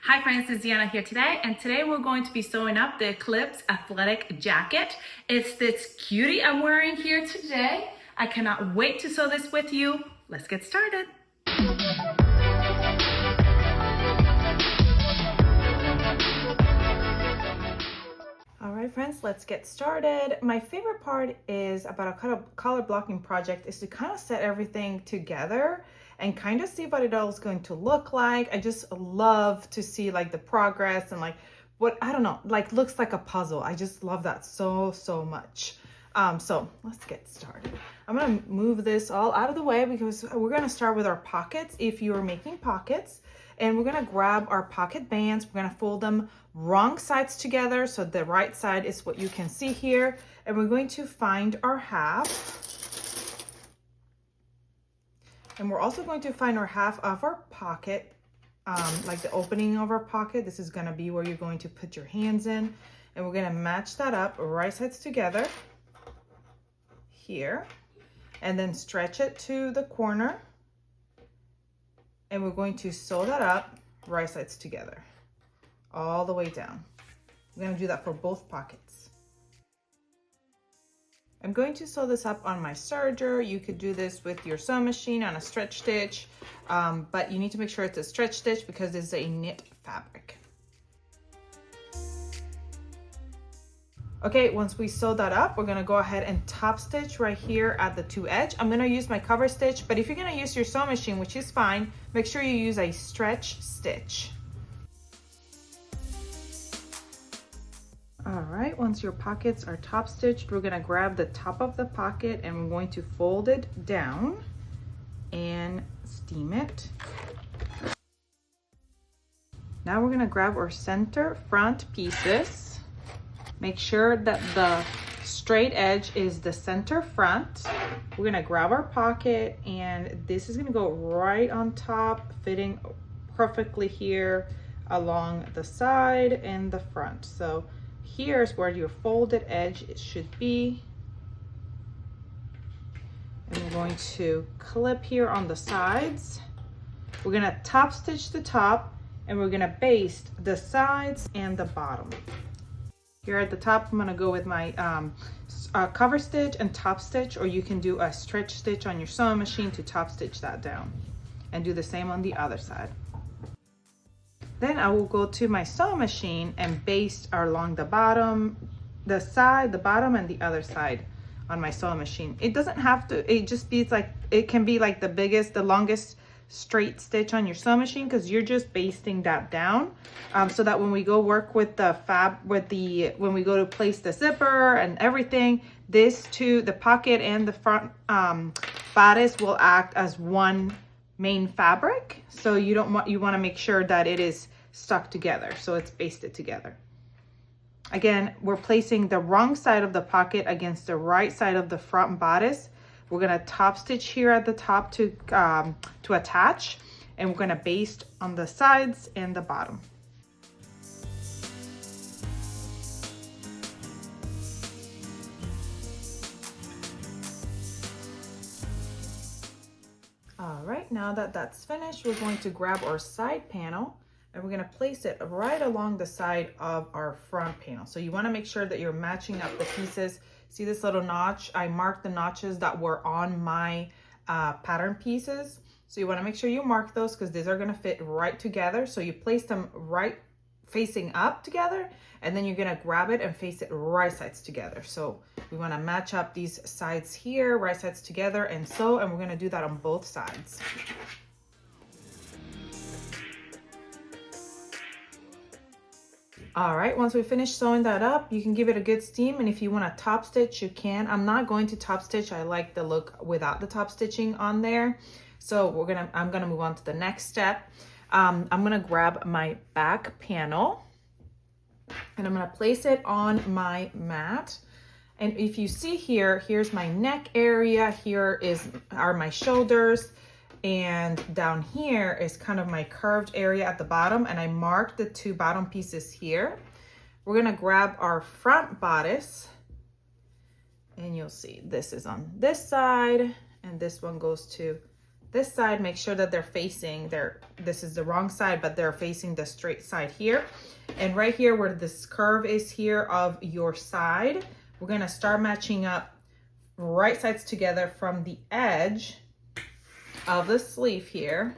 Hi friends, it's Deanna here today, and today we're going to be sewing up the Eclipse Athletic Jacket. It's this cutie I'm wearing here today. I cannot wait to sew this with you. Let's get started. All right friends, let's get started. My favorite part is about a color blocking project is to kind of set everything together and kind of see what it all is going to look like. I just love to see like the progress and like what, I don't know, like looks like a puzzle. I just love that so much. So let's get started. I'm gonna move this all out of the way because we're gonna start with our pockets if you're making pockets. And we're gonna grab our pocket bands. We're gonna fold them wrong sides together. So the right side is what you can see here. And we're going to find our half. And we're also going to find our half of our pocket, like the opening of our pocket. This is gonna be where you're going to put your hands in. And we're gonna match that up, right sides together, here. And then stretch it to the corner. And we're going to sew that up, right sides together, all the way down. We're gonna do that for both pockets. I'm going to sew this up on my serger. You could do this with your sewing machine on a stretch stitch, but you need to make sure it's a stretch stitch because it's a knit fabric. Okay, once we sew that up, we're gonna go ahead and top stitch right here at the two edge. I'm gonna use my cover stitch, but if you're gonna use your sewing machine, which is fine, make sure you use a stretch stitch. All right, once your pockets are top stitched, we're gonna grab the top of the pocket and we're going to fold it down and steam it. Now we're gonna grab our center front pieces. Make sure that the straight edge is the center front. We're gonna grab our pocket and this is gonna go right on top, fitting perfectly here along the side and the front. So here's where your folded edge should be. And we're going to clip here on the sides. We're gonna top stitch the top and we're gonna baste the sides and the bottom. Here at the top, I'm gonna go with my cover stitch and top stitch, or you can do a stretch stitch on your sewing machine to top stitch that down. And do the same on the other side. Then I will go to my sewing machine and baste along the bottom, the side, the bottom, and the other side on my sewing machine. It doesn't have to, it just be like, it can be like the longest straight stitch on your sewing machine because you're just basting that down so that when we go work with the when we go to place the zipper and everything, this too, the pocket and the front bodice will act as one main fabric. So you want to make sure that it is stuck together, so it's basted together. Again, we're placing the wrong side of the pocket against the right side of the front bodice. We're gonna top stitch here at the top to attach, and we're gonna baste on the sides and the bottom. All right, now that that's finished, we're going to grab our side panel and we're gonna place it right along the side of our front panel. So you wanna make sure that you're matching up the pieces. See this little notch? I marked the notches that were on my pattern pieces. So you wanna make sure you mark those because these are gonna fit right together. So you place them right facing up together, and then you're gonna grab it and face it right sides together. So we wanna match up these sides here, right sides together, and we're gonna do that on both sides. All right, once we finish sewing that up, you can give it a good steam, and if you want to top stitch, you can. I'm not going to top stitch. I like the look without the top stitching on there. So I'm gonna move on to the next step. I'm gonna grab my back panel and I'm gonna place it on my mat. And if you see here, here's my neck area, here are my shoulders, and down here is kind of my curved area at the bottom, and I marked the two bottom pieces here. We're gonna grab our front bodice, and you'll see this is on this side, and this one goes to this side, make sure that they're facing this is the wrong side, but they're facing the straight side here. And right here where this curve is here of your side, we're gonna start matching up right sides together from the edge of the sleeve here.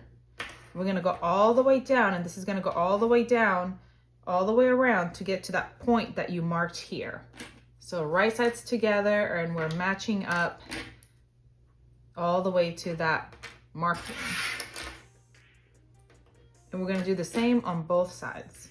We're gonna go all the way down, and this is gonna go all the way down, all the way around to get to that point that you marked here. So right sides together, and we're matching up all the way to that marking. And we're gonna do the same on both sides.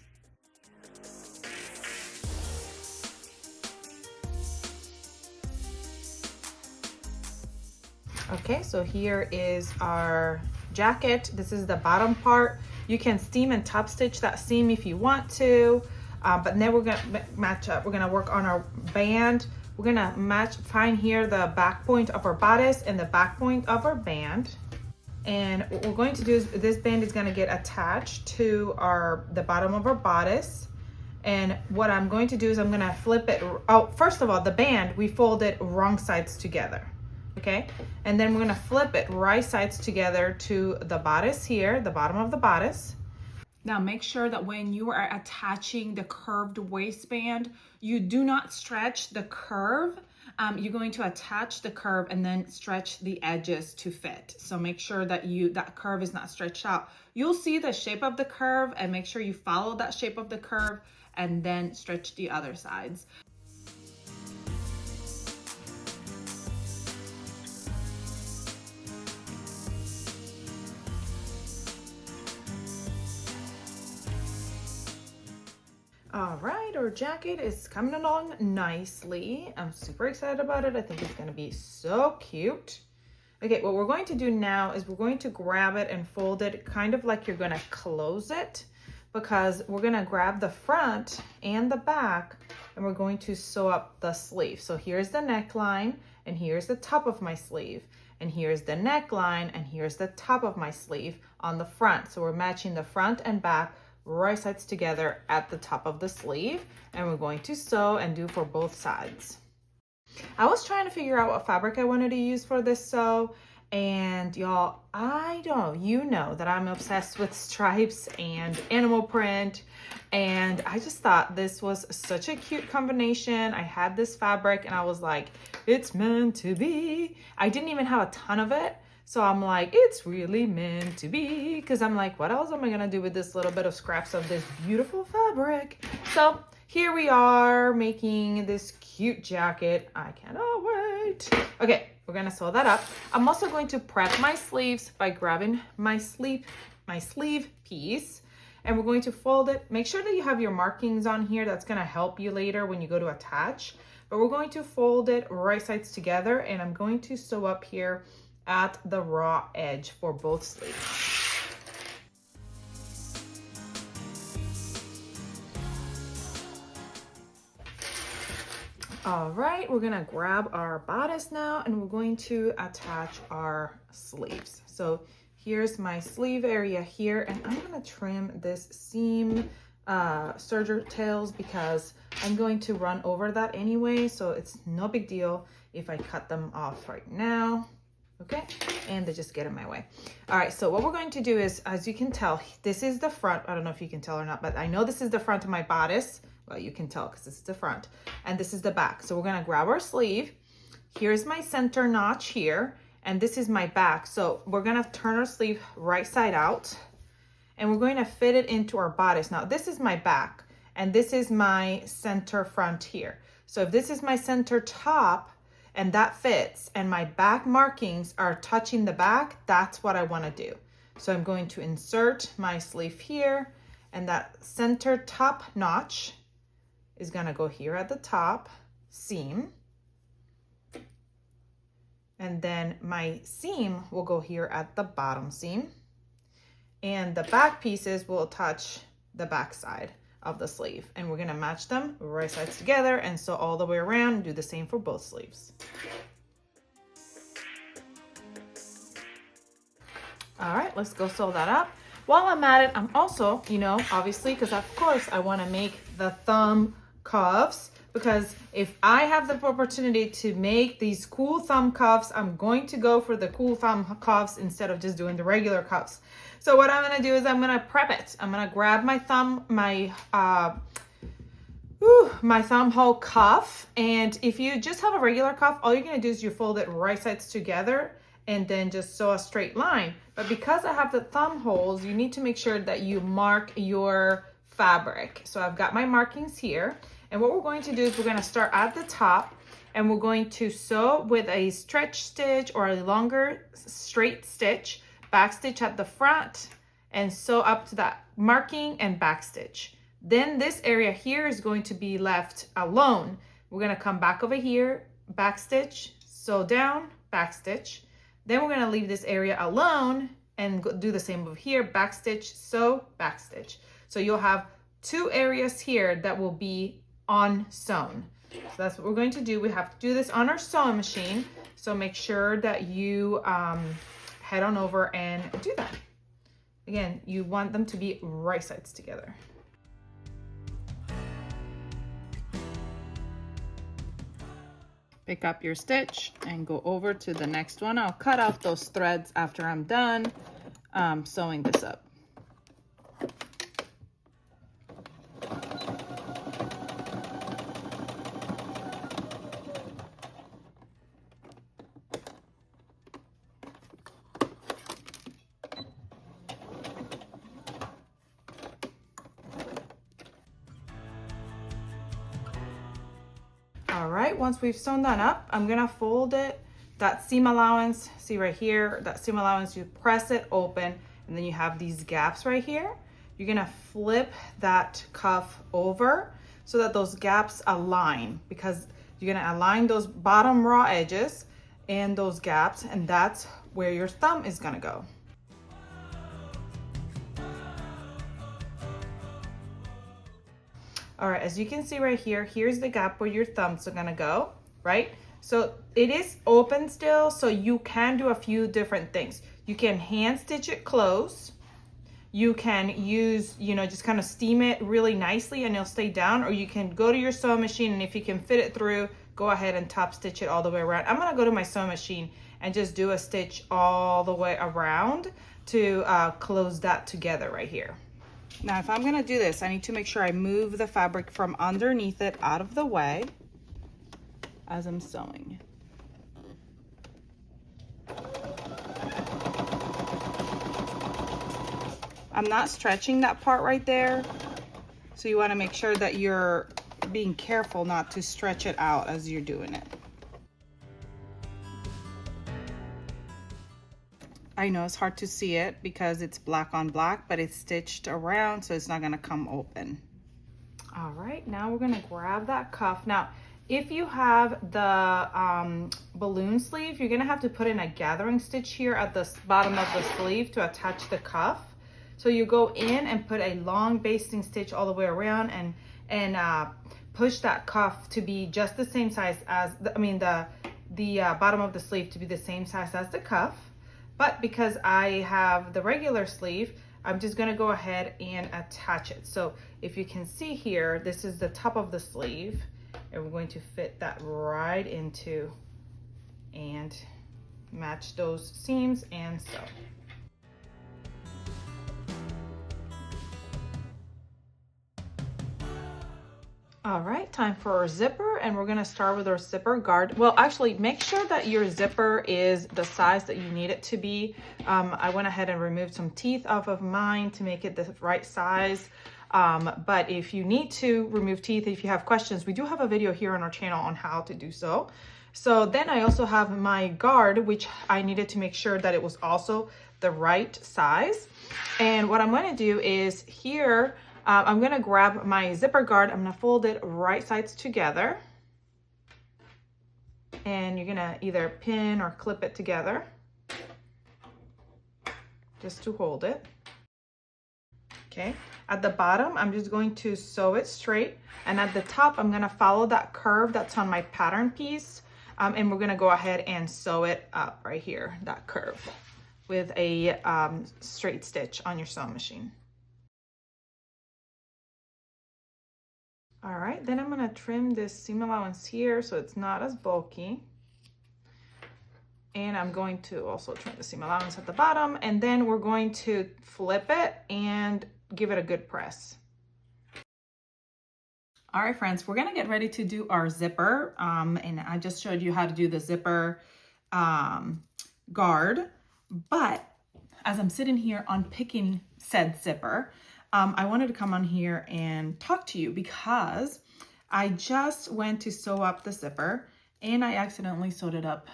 Okay, so here is our jacket. This is the bottom part. You can seam and top stitch that seam if you want to, but then we're gonna match up. We're gonna work on our band. We're gonna find here the back point of our bodice and the back point of our band. And what we're going to do is this band is gonna get attached to the bottom of our bodice. And what I'm going to do is I'm gonna flip it. Oh, first of all, the band, we fold it wrong sides together, okay? And then we're gonna flip it right sides together to the bodice here, the bottom of the bodice. Now make sure that when you are attaching the curved waistband, you do not stretch the curve. You're going to attach the curve and then stretch the edges to fit. So make sure that that curve is not stretched out. You'll see the shape of the curve, and make sure you follow that shape of the curve and then stretch the other sides. All right, our jacket is coming along nicely. I'm super excited about it. I think it's gonna be so cute. Okay, what we're going to do now is we're going to grab it and fold it kind of like you're gonna close it, because we're gonna grab the front and the back and we're going to sew up the sleeve. So here's the neckline, and here's the top of my sleeve, and here's the neckline, and here's the top of my sleeve on the front. So we're matching the front and back right sides together at the top of the sleeve, and we're going to sew and do for both sides. I was trying to figure out what fabric I wanted to use for this sew, and y'all, you know that I'm obsessed with stripes and animal print, and I just thought this was such a cute combination. I had this fabric and I was like, it's meant to be. I didn't even have a ton of it, so I'm like, it's really meant to be, because I'm like, what else am I gonna do with this little bit of scraps of this beautiful fabric? So here we are making this cute jacket. I cannot wait. Okay, we're gonna sew that up. I'm also going to prep my sleeves by grabbing my sleeve piece, and we're going to fold it. Make sure that you have your markings on here. That's gonna help you later when you go to attach. But we're going to fold it right sides together, and I'm going to sew up here at the raw edge for both sleeves. All right, we're gonna grab our bodice now, and we're going to attach our sleeves. So here's my sleeve area here, and I'm gonna trim this seam serger tails because I'm going to run over that anyway, so it's no big deal if I cut them off right now. Okay, and they just get in my way. All right, so what we're going to do is, as you can tell, this is the front. I don't know if you can tell or not, but I know this is the front of my bodice. Well, you can tell because this is the front, and this is the back. So we're gonna grab our sleeve. Here's my center notch here, and this is my back. So we're gonna turn our sleeve right side out, and we're going to fit it into our bodice. Now, this is my back, and this is my center front here. So if this is my center top, and that fits, and my back markings are touching the back, that's what I wanna do. So I'm going to insert my sleeve here, and that center top notch is gonna go here at the top seam. And then my seam will go here at the bottom seam. And the back pieces will touch the back side of the sleeve, and we're gonna match them right sides together and sew all the way around and do the same for both sleeves. All right, let's go sew that up. While I'm at it, I'm also, obviously, because of course I want to make the thumb cuffs, because if I have the opportunity to make these cool thumb cuffs, I'm going to go for the cool thumb cuffs instead of just doing the regular cuffs. So what I'm gonna do is I'm gonna prep it. I'm gonna grab my thumb, my thumb hole cuff. And if you just have a regular cuff, all you're gonna do is you fold it right sides together and then just sew a straight line. But because I have the thumb holes, you need to make sure that you mark your fabric. So I've got my markings here. And what we're going to do is we're gonna start at the top and we're going to sew with a stretch stitch or a longer straight stitch, back stitch at the front and sew up to that marking and back stitch. Then this area here is going to be left alone. We're gonna come back over here, back stitch, sew down, back stitch. Then we're gonna leave this area alone and do the same over here, back stitch, sew, back stitch. So you'll have two areas here that will be unsewn. So that's what we're going to do. We have to do this on our sewing machine. So make sure that you head on over and do that. Again, you want them to be right sides together. Pick up your stitch and go over to the next one. I'll cut off those threads after I'm done sewing this up. All right, once we've sewn that up, I'm gonna fold it, that seam allowance, see right here, that seam allowance, you press it open, and then you have these gaps right here. You're gonna flip that cuff over so that those gaps align, because you're gonna align those bottom raw edges and those gaps, and that's where your thumb is gonna go. All right, as you can see right here, here's the gap where your thumbs are gonna go, right? So it is open still, so you can do a few different things. You can hand stitch it close. You can use, just kind of steam it really nicely and it'll stay down, or you can go to your sewing machine and if you can fit it through, go ahead and top stitch it all the way around. I'm gonna go to my sewing machine and just do a stitch all the way around to close that together right here. Now, if I'm gonna do this, I need to make sure I move the fabric from underneath it out of the way as I'm sewing. I'm not stretching that part right there, so you wanna make sure that you're being careful not to stretch it out as you're doing it. I know it's hard to see it because it's black on black, but it's stitched around, so it's not gonna come open. All right, now we're gonna grab that cuff. Now, if you have the balloon sleeve, you're gonna have to put in a gathering stitch here at the bottom of the sleeve to attach the cuff. So you go in and put a long basting stitch all the way around and push that cuff to be just the same size as, the bottom of the sleeve to be the same size as the cuff. But because I have the regular sleeve, I'm just gonna go ahead and attach it. So if you can see here, this is the top of the sleeve, and we're going to fit that right into and match those seams and sew. All right, time for our zipper, and we're gonna start with our zipper guard. Well, actually, make sure that your zipper is the size that you need it to be. I went ahead and removed some teeth off of mine to make it the right size. But if you need to remove teeth, if you have questions, we do have a video here on our channel on how to do so. So then I also have my guard, which I needed to make sure that it was also the right size. And what I'm gonna do is here, I'm gonna grab my zipper guard, I'm gonna fold it right sides together. And you're gonna either pin or clip it together just to hold it. Okay, at the bottom, I'm just going to sew it straight. And at the top, I'm gonna follow that curve that's on my pattern piece. And we're gonna go ahead and sew it up right here, that curve, with a straight stitch on your sewing machine. All right, then I'm gonna trim this seam allowance here so it's not as bulky. And I'm going to also trim the seam allowance at the bottom, and then we're going to flip it and give it a good press. All right, friends, we're gonna get ready to do our zipper. And I just showed you how to do the zipper guard, but as I'm sitting here unpicking said zipper, I wanted to come on here and talk to you because I just went to sew up the zipper and I accidentally sewed it up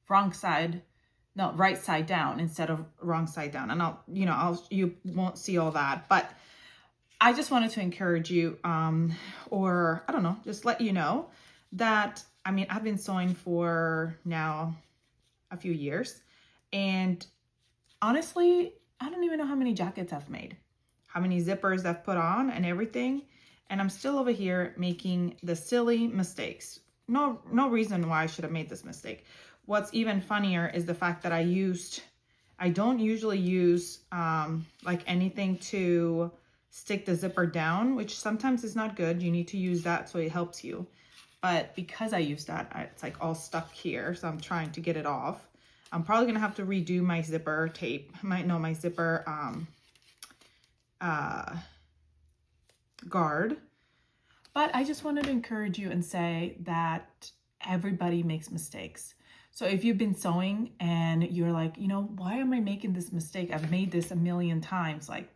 right side down instead of wrong side down. And you won't see all that, but I just wanted to encourage you, or I don't know, just let you know that, I mean, I've been sewing for now a few years, and honestly, I don't even know how many jackets I've made, how many zippers I've put on and everything. And I'm still over here making the silly mistakes. No reason why I should have made this mistake. What's even funnier is the fact that I don't usually use like anything to stick the zipper down, which sometimes is not good. You need to use that so it helps you. But because I use that, it's like all stuck here. So I'm trying to get it off. I'm probably gonna have to redo my zipper tape. My zipper guard. But I just wanted to encourage you and say that everybody makes mistakes. So if you've been sewing and you're like, why am I making this mistake? I've made this a million times. Like,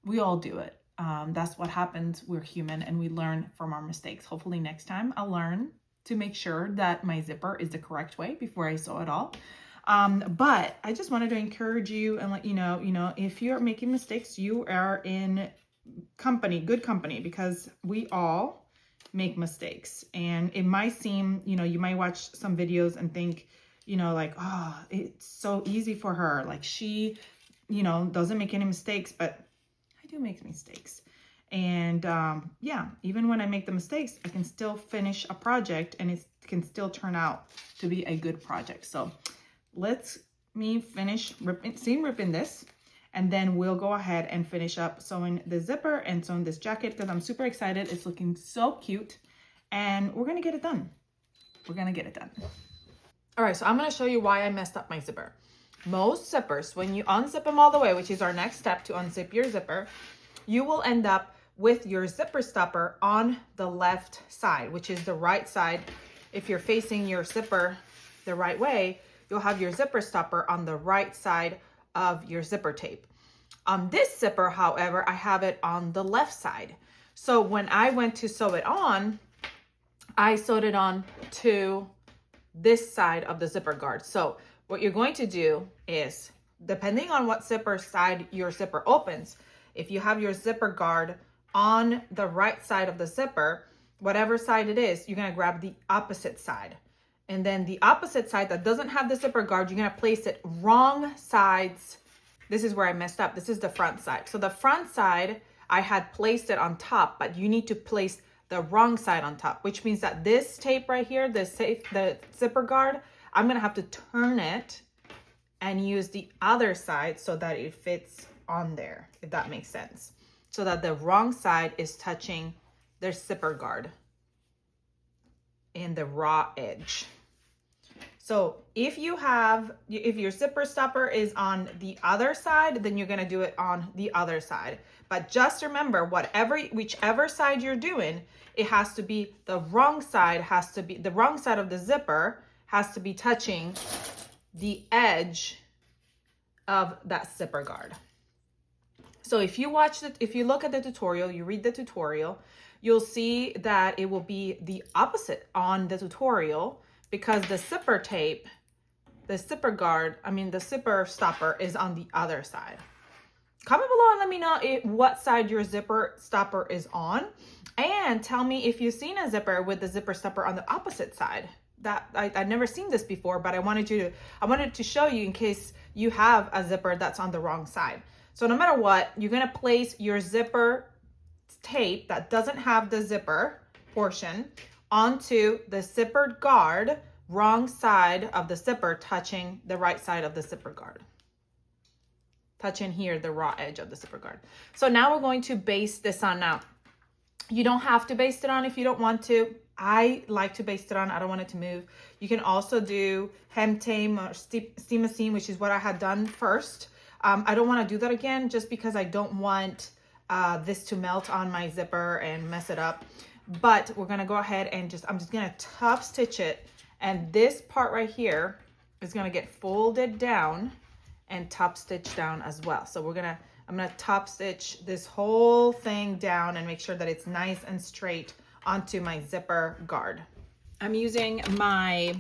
we all do it. That's what happens. We're human and we learn from our mistakes. Hopefully next time I'll learn to make sure that my zipper is the correct way before I sew it all. But I just wanted to encourage you and let you know, if you're making mistakes, you are in good company, because we all make mistakes. And it might seem, you might watch some videos and think, like, oh, it's so easy for her. Like she, doesn't make any mistakes, but I do make mistakes. And yeah, even when I make the mistakes, I can still finish a project and it can still turn out to be a good project. So let's finish ripping this, and then we'll go ahead and finish up sewing the zipper and sewing this jacket, because I'm super excited. It's looking so cute and we're gonna get it done. All right, so I'm gonna show you why I messed up my zipper. Most zippers, when you unzip them all the way, which is our next step to unzip your zipper, you will end up with your zipper stopper on the left side, which is the right side. If you're facing your zipper the right way, you'll have your zipper stopper on the right side of your zipper tape. On this zipper, however, I have it on the left side. So when I went to sew it on, I sewed it on to this side of the zipper guard. So what you're going to do is, depending on what zipper side your zipper opens, if you have your zipper guard on the right side of the zipper, whatever side it is, you're gonna grab the opposite side. And then the opposite side that doesn't have the zipper guard, you're gonna place it wrong sides. This is where I messed up. This is the front side. So the front side, I had placed it on top, but you need to place the wrong side on top, which means that this tape right here, the zipper guard, I'm gonna have to turn it and use the other side so that it fits on there, if that makes sense. So that the wrong side is touching the zipper guard in the raw edge. So if your zipper stopper is on the other side, then you're gonna do it on the other side. But just remember, whichever side you're doing, it has to be the wrong side of the zipper has to be touching the edge of that zipper guard. So if you look at the tutorial, you read the tutorial, you'll see that it will be the opposite on the tutorial, because the zipper tape, the zipper stopper is on the other side. Comment below and let me know what side your zipper stopper is on, and tell me if you've seen a zipper with the zipper stopper on the opposite side. That I've never seen this before, but I wanted to show you in case you have a zipper that's on the wrong side. So no matter what, you're gonna place your zipper tape that doesn't have the zipper portion onto the zipper guard, wrong side of the zipper touching the right side of the zipper guard. Touching here the raw edge of the zipper guard. So now we're going to baste this on out. You don't have to baste it on if you don't want to. I like to baste it on. I don't want it to move. You can also do hem tame or steam a seam, which is what I had done first. I don't want to do that again just because I don't want this to melt on my zipper and mess it up. But we're going to go ahead and I'm just going to top stitch it. And this part right here is going to get folded down and top stitched down as well. So I'm going to top stitch this whole thing down and make sure that it's nice and straight onto my zipper guard. I'm using my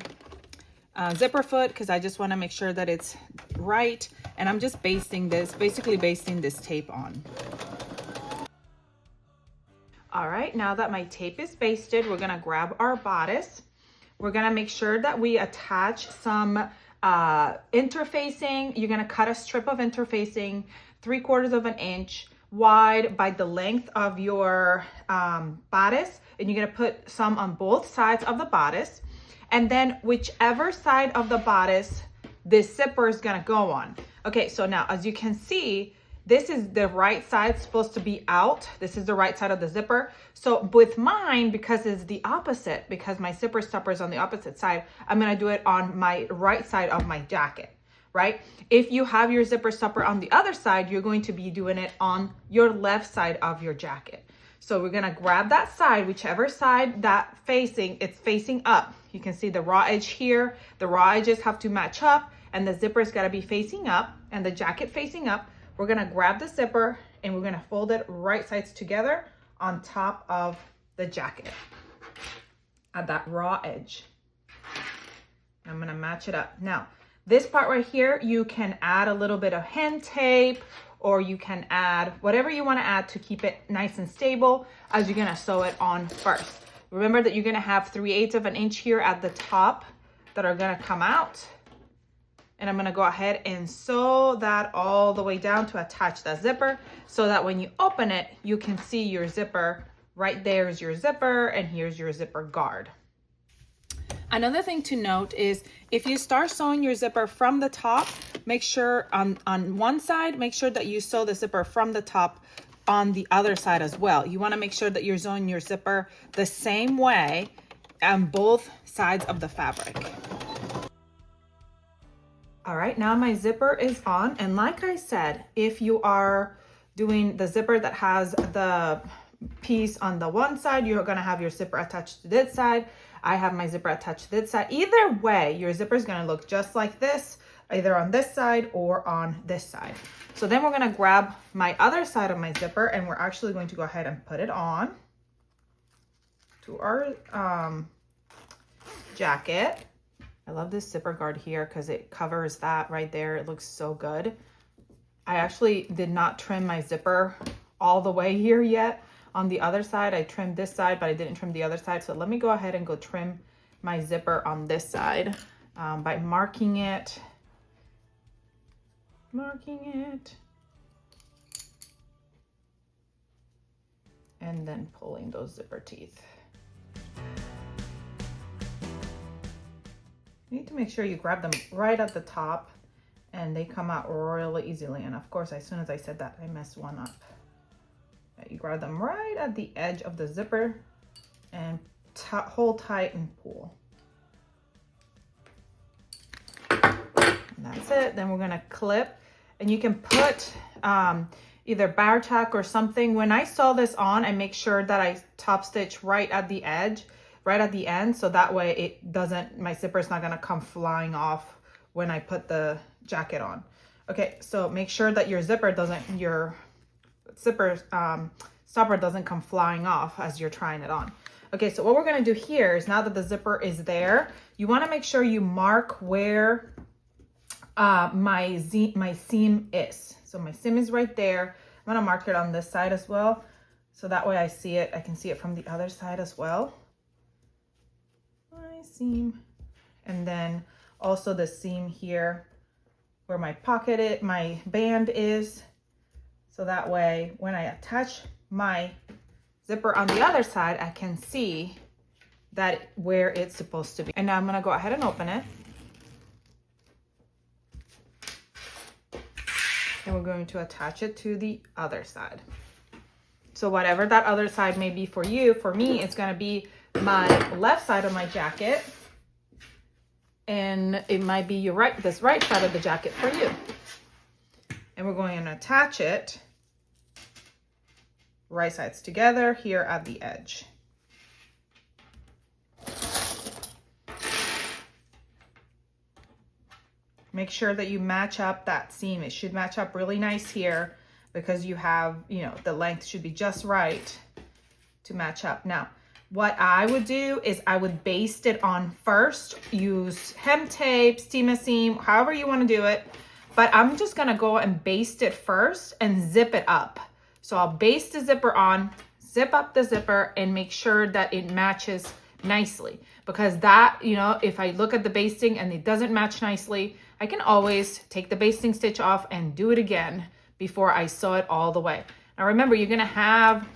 zipper foot because I just want to make sure that it's right. And I'm just basically basting this tape on. All right, now that my tape is basted, we're gonna grab our bodice. We're gonna make sure that we attach some interfacing. You're gonna cut a strip of interfacing 3/4 of an inch wide by the length of your bodice, and you're gonna put some on both sides of the bodice, and then whichever side of the bodice this zipper is gonna go on. Okay, so now as you can see, this is the right side supposed to be out. This is the right side of the zipper. So with mine, because it's the opposite, because my zipper stopper is on the opposite side, I'm gonna do it on my right side of my jacket, right? If you have your zipper stopper on the other side, you're going to be doing it on your left side of your jacket. So we're gonna grab that side, whichever side it's facing up. You can see the raw edge here. The raw edges have to match up, and the zipper's gotta be facing up and the jacket facing up. We're gonna grab the zipper and we're gonna fold it right sides together on top of the jacket at that raw edge. I'm gonna match it up. Now, this part right here, you can add a little bit of hand tape, or you can add whatever you wanna add to keep it nice and stable as you're gonna sew it on first. Remember that you're gonna have 3/8 of an inch here at the top that are gonna come out. And I'm gonna go ahead and sew that all the way down to attach that zipper so that when you open it, you can see your zipper. Right there is your zipper, and here's your zipper guard. Another thing to note is if you start sewing your zipper from the top, make sure on one side, make sure that you sew the zipper from the top on the other side as well. You wanna make sure that you're sewing your zipper the same way on both sides of the fabric. All right, now my zipper is on, and like I said, if you are doing the zipper that has the piece on the one side, you're gonna have your zipper attached to this side. I have my zipper attached to this side. Either way, your zipper is gonna look just like this, either on this side or on this side. So then we're gonna grab my other side of my zipper, and we're actually going to go ahead and put it on to our jacket. I love this zipper guard here because it covers that right there. It looks so good. I actually did not trim my zipper all the way here yet. On the other side, I trimmed this side, but I didn't trim the other side. So let me go ahead and go trim my zipper on this side by marking it, and then pulling those zipper teeth. You need to make sure you grab them right at the top and they come out really easily. And of course, as soon as I said that, I messed one up. You grab them right at the edge of the zipper and hold tight and pull. And that's it. Then we're gonna clip, and you can put either bar tack or something. When I sew this on, I make sure that I top stitch right at the edge, right at the end, so that way it doesn't, my zipper is not gonna come flying off when I put the jacket on. Okay, so make sure that your zipper stopper doesn't come flying off as you're trying it on. Okay, so what we're gonna do here is, now that the zipper is there, you wanna make sure you mark where my seam is. So my seam is right there. I'm gonna mark it on this side as well, so that way I see it. I can see it from the other side as well. My seam, and then also the seam here where my band is, so that way when I attach my zipper on the other side, I can see that where it's supposed to be. And now I'm gonna go ahead and open it, and we're going to attach it to the other side. So whatever that other side may be for you, for me, it's gonna be my left side of my jacket. And it might be this right side of the jacket for you. And we're going to attach it right sides together here at the edge. Make sure that you match up that seam. It should match up really nice here because you have, you know, the length should be just right to match up. Now, what I would do is I would baste it on first. Use hem tape, steam a seam, however you want to do it. But I'm just going to go and baste it first and zip it up. So I'll baste the zipper on, zip up the zipper, and make sure that it matches nicely. Because that, you know, if I look at the basting and it doesn't match nicely, I can always take the basting stitch off and do it again before I sew it all the way. Now remember, you're going to have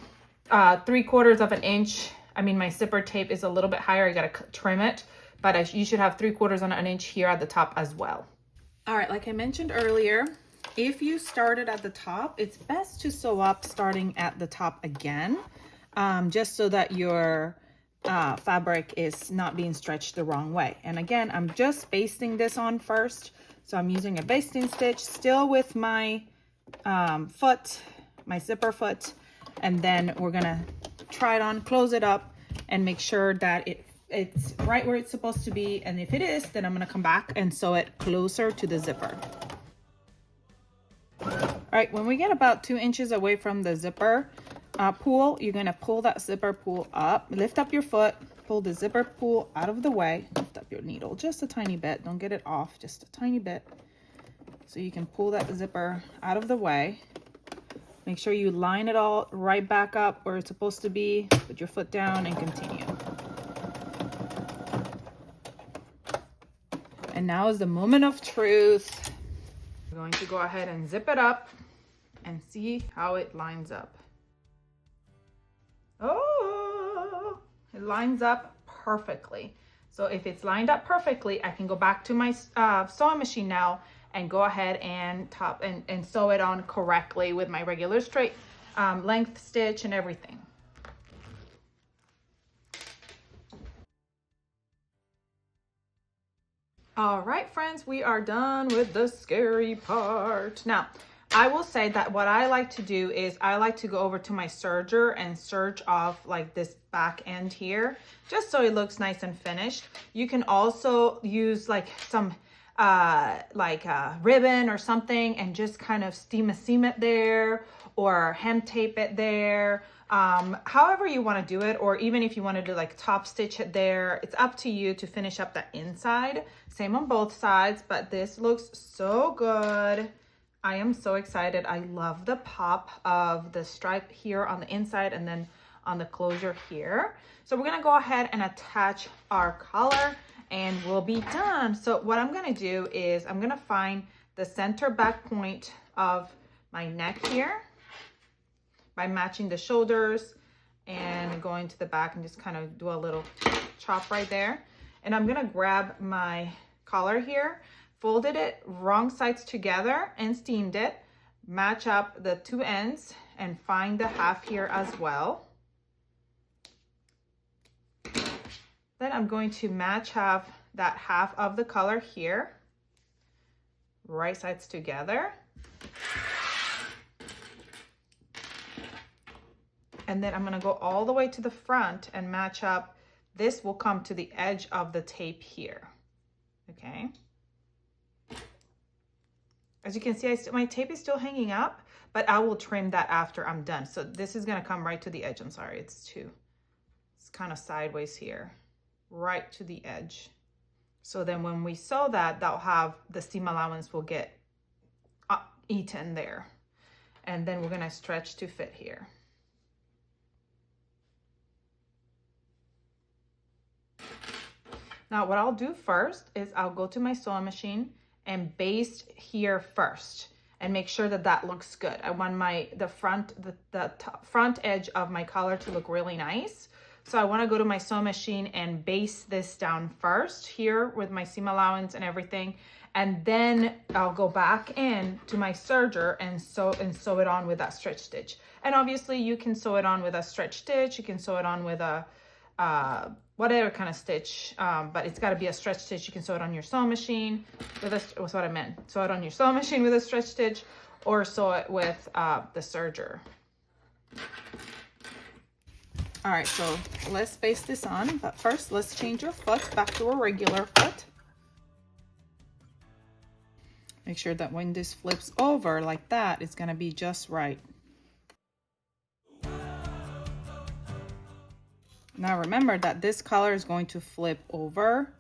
3/4 of an inch. I mean, my zipper tape is a little bit higher. I got to trim it, but you should have 3/4 of an inch here at the top as well. All right, like I mentioned earlier, if you started at the top, it's best to sew up starting at the top again, just so that your fabric is not being stretched the wrong way. And again, I'm just basting this on first. So I'm using a basting stitch still with my foot, my zipper foot, and then we're gonna try it on, close it up, and make sure that it's right where it's supposed to be. And if it is, then I'm gonna come back and sew it closer to the zipper. All right, when we get about 2 inches away from the zipper pull, you're gonna pull that zipper pull up, lift up your foot, pull the zipper pull out of the way, lift up your needle just a tiny bit, don't get it off, just a tiny bit. So you can pull that zipper out of the way. Make sure you line it all right back up where it's supposed to be. Put your foot down and continue. And now is the moment of truth. We're going to go ahead and zip it up and see how it lines up. Oh, it lines up perfectly. So if it's lined up perfectly, I can go back to my sewing machine now and go ahead and and sew it on correctly with my regular straight length stitch and everything. All right, friends, we are done with the scary part. Now, I will say that what I like to do is I like to go over to my serger and serge off like this back end here, just so it looks nice and finished. You can also use like some ribbon or something and just kind of seam it there, or hem tape it there, however you want to do it. Or even if you want to do like top stitch it there, it's up to you to finish up the inside. Same on both sides, but this looks so good. I am so excited. I love the pop of the stripe here on the inside and then on the closure here. So we're gonna go ahead and attach our collar and we'll be done. So what I'm gonna do is I'm gonna find the center back point of my neck here by matching the shoulders and going to the back and just kind of do a little chop right there. And I'm gonna grab my collar here, folded it wrong sides together and steamed it, match up the two ends and find the half here as well. Then I'm going to match up that half of the collar here, right sides together. And then I'm gonna go all the way to the front and match up. This will come to the edge of the tape here, okay? As you can see, my tape is still hanging up, but I will trim that after I'm done. So this is gonna come right to the edge. I'm sorry, it's kind of sideways here, right to the edge. So then when we sew that, that'll have the seam allowance will get eaten there. And then we're gonna stretch to fit here. Now what I'll do first is I'll go to my sewing machine and baste here first and make sure that that looks good. I want the front edge of my collar to look really nice. So I want to go to my sewing machine and baste this down first here with my seam allowance and everything. and then I'll go back in to my serger and sew it on with that stretch stitch. And obviously you can sew it on with a stretch stitch, you can sew it on with a whatever kind of stitch, but it's got to be a stretch stitch. You can sew it on your sewing machine with that's what I meant. Sew it on your sewing machine with a stretch stitch, or sew it with the serger. All right, so let's baste this on, but first let's change your foot back to a regular foot. Make sure that when this flips over like that, it's gonna be just right. Now remember that this color is going to flip over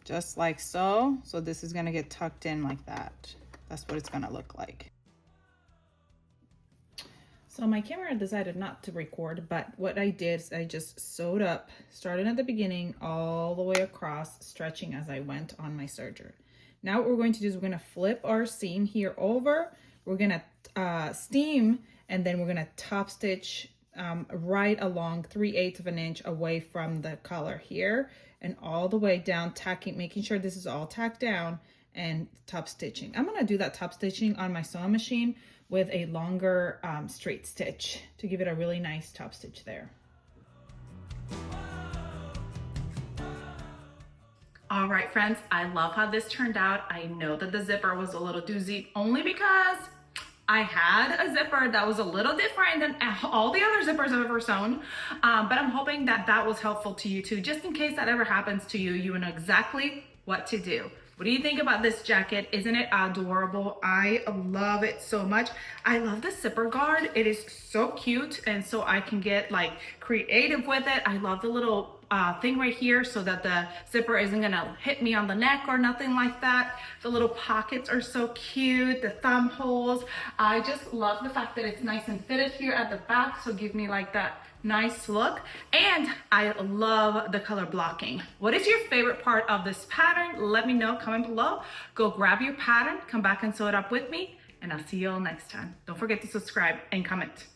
just like so. So this is gonna get tucked in like that. That's what it's gonna look like. So my camera decided not to record, but what I did is I just sewed up, starting at the beginning all the way across, stretching as I went on my serger. Now what we're going to do is we're gonna flip our seam here over, we're gonna steam, and then we're gonna top stitch right along 3/8 of an inch away from the color here, and all the way down, tacking, making sure this is all tacked down, and top stitching. I'm gonna do that top stitching on my sewing machine with a longer straight stitch to give it a really nice top stitch there. All right, friends, I love how this turned out. I know that the zipper was a little doozy only because I had a zipper that was a little different than all the other zippers I've ever sewn, but I'm hoping that that was helpful to you too. Just in case that ever happens to you, you know exactly what to do. What do you think about this jacket? Isn't it adorable? I love it so much. I love the zipper guard. It is so cute, and so I can get like creative with it. I love the little thing right here so that the zipper isn't gonna hit me on the neck or nothing like that. The little pockets are so cute, the thumb holes. I just love the fact that it's nice and fitted here at the back, so give me like that nice look. And I love the color blocking. What is your favorite part of this pattern? Let me know, comment below. Go grab your pattern, come back and sew it up with me, and I'll see you all next time. Don't forget to subscribe and comment.